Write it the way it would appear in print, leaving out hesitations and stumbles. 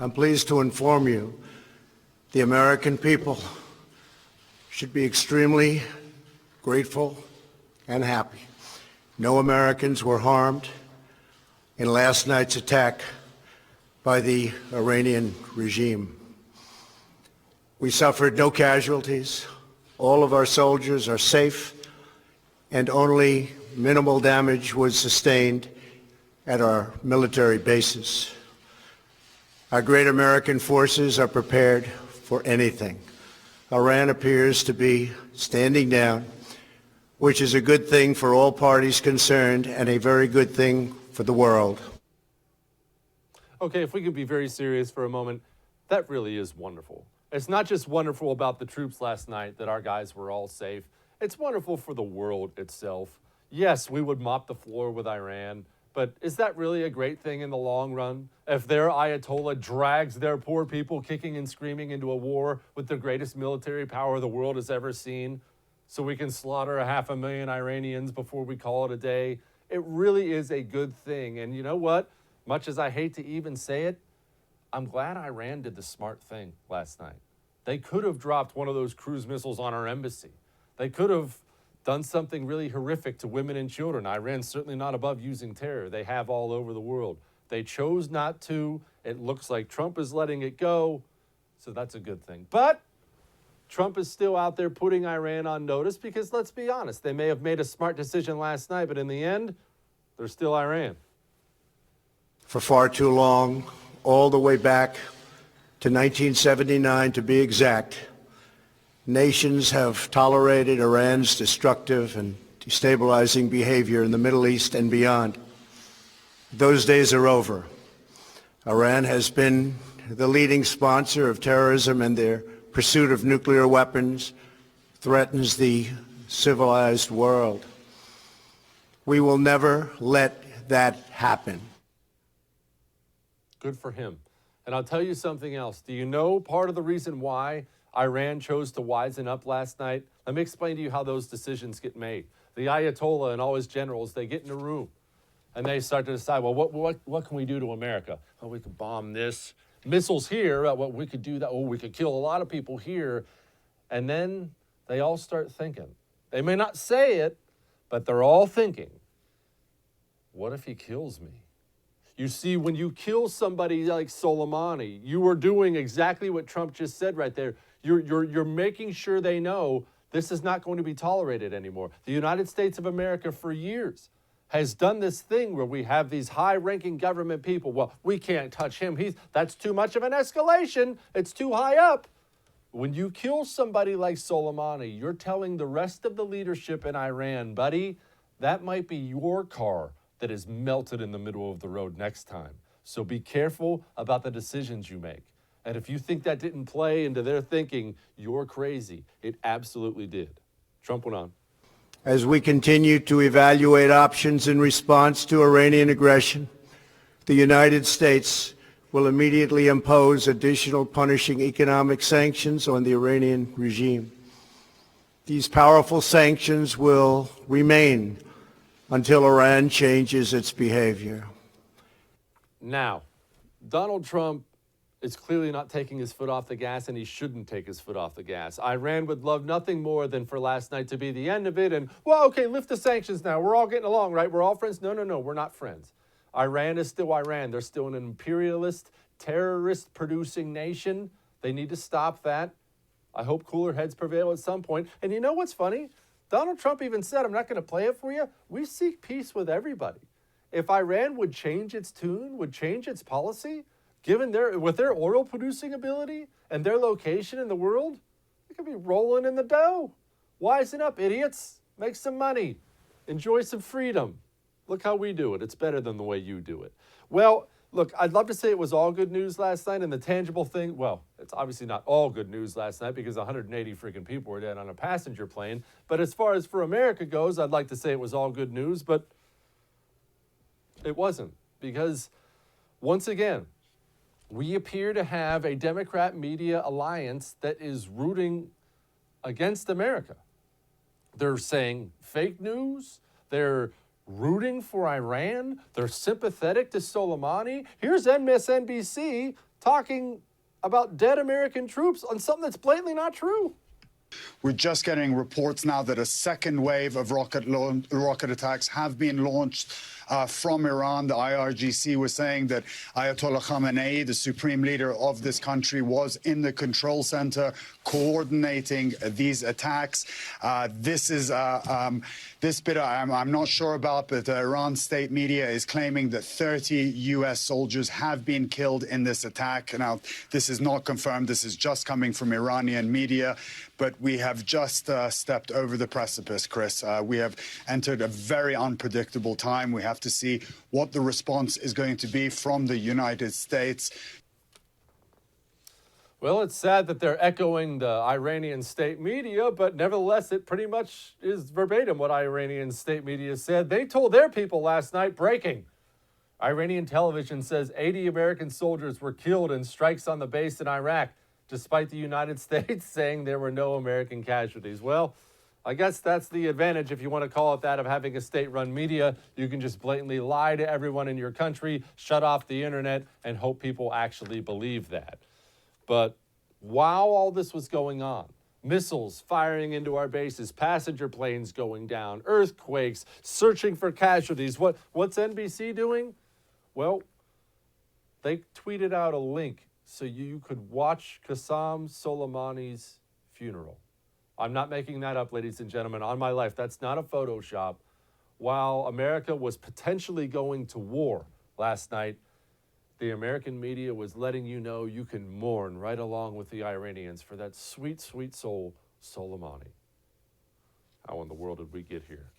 I'm pleased to inform you the American people should be extremely grateful and happy. No Americans were harmed in last night's attack by the Iranian regime. We suffered no casualties. All of our soldiers are safe, and only minimal damage was sustained at our military bases. Our great American forces are prepared for anything. Iran appears to be standing down, which is a good thing for all parties concerned and a very good thing for the world. Okay, if we could be very serious for a moment, that really is wonderful. It's not just wonderful about the troops last night that our guys were all safe. It's wonderful for the world itself. Yes, we would mop the floor with Iran, but is that really a great thing in the long run? If their Ayatollah drags their poor people kicking and screaming into a war with the greatest military power the world has ever seen, so we can slaughter 500,000 Iranians before we call it a day, it really is a good thing. And you know what? Much as I hate to even say it, I'm glad Iran did the smart thing last night. They could have dropped one of those cruise missiles on our embassy. They could have done something really horrific to women and children. Iran's certainly not above using terror. They have all over the world. They chose not to. It looks like Trump is letting it go, so that's a good thing. But Trump is still out there putting Iran on notice because, let's be honest, they may have made a smart decision last night, but in the end, they're still Iran. For far too long, all the way back to 1979 to be exact, nations have tolerated Iran's destructive and destabilizing behavior in the Middle East and beyond. Those days are over. Iran has been the leading sponsor of terrorism, and their pursuit of nuclear weapons threatens the civilized world. We will never let that happen. Good for him. And I'll tell you something else. Do you know part of the reason why Iran chose to wisen up last night? Let me explain to you how those decisions get made. The Ayatollah and all his generals, they get in a room and they start to decide, well, what can we do to America? Oh, we could bomb this. Missiles here, well, we could do that. Oh, we could kill a lot of people here. And then they all start thinking. They may not say it, but they're all thinking, what if he kills me? You see, when you kill somebody like Soleimani, you are doing exactly what Trump just said right there. You're making sure they know this is not going to be tolerated anymore. The United States of America for years has done this thing where we have these high-ranking government people. Well, we can't touch him. That's too much of an escalation. It's too high up. When you kill somebody like Soleimani, you're telling the rest of the leadership in Iran, buddy, that might be your car that is melted in the middle of the road next time. So be careful about the decisions you make. And if you think that didn't play into their thinking, you're crazy. It absolutely did. Trump went on. As we continue to evaluate options in response to Iranian aggression, the United States will immediately impose additional punishing economic sanctions on the Iranian regime. These powerful sanctions will remain until Iran changes its behavior. Now, Donald Trump is clearly not taking his foot off the gas, and he shouldn't take his foot off the gas. Iran would love nothing more than for last night to be the end of it, and, well, okay, lift the sanctions now. We're all getting along, right? We're all friends? No, we're not friends. Iran is still Iran. They're still an imperialist, terrorist-producing nation. They need to stop that. I hope cooler heads prevail at some point. And you know what's funny? Donald Trump even said, I'm not going to play it for you. We seek peace with everybody. If Iran would change its tune, would change its policy, with their oil producing ability and their location in the world, they could be rolling in the dough. Wisen up, idiots. Make some money. Enjoy some freedom. Look how we do it. It's better than the way you do it. Well, look, I'd love to say it was all good news last night, and the tangible thing, well, it's obviously not all good news last night because 180 freaking people were dead on a passenger plane. But as far as for America goes, I'd like to say it was all good news, but it wasn't, because once again, we appear to have a Democrat media alliance that is rooting against America. They're saying fake news. They're rooting for Iran. They're sympathetic to Soleimani. Here's MSNBC talking about dead American troops on something that's blatantly not true. We're just getting reports now that a second wave of rocket attacks have been launched from Iran. The IRGC was saying that Ayatollah Khamenei, the supreme leader of this country, was in the control center coordinating these attacks. This bit I'm not sure about, but the Iran state media is claiming that 30 U.S. soldiers have been killed in this attack. Now, this is not confirmed. This is just coming from Iranian media. But we have just stepped over the precipice, Chris. We have entered a very unpredictable time. We have to see what the response is going to be from the United States. Well, it's sad that they're echoing the Iranian state media, but nevertheless, it pretty much is verbatim what Iranian state media said. They told their people last night, breaking. Iranian television says 80 American soldiers were killed in strikes on the base in Iraq, despite the United States saying there were no American casualties. Well, I guess that's the advantage, if you want to call it that, of having a state-run media. You can just blatantly lie to everyone in your country, shut off the internet, and hope people actually believe that. But while all this was going on, missiles firing into our bases, passenger planes going down, earthquakes, searching for casualties, what's NBC doing? Well, they tweeted out a link so you could watch Qasem Soleimani's funeral. I'm not making that up, ladies and gentlemen. On my life, that's not a Photoshop. While America was potentially going to war last night, the American media was letting you know you can mourn right along with the Iranians for that sweet, sweet soul, Soleimani. How in the world did we get here?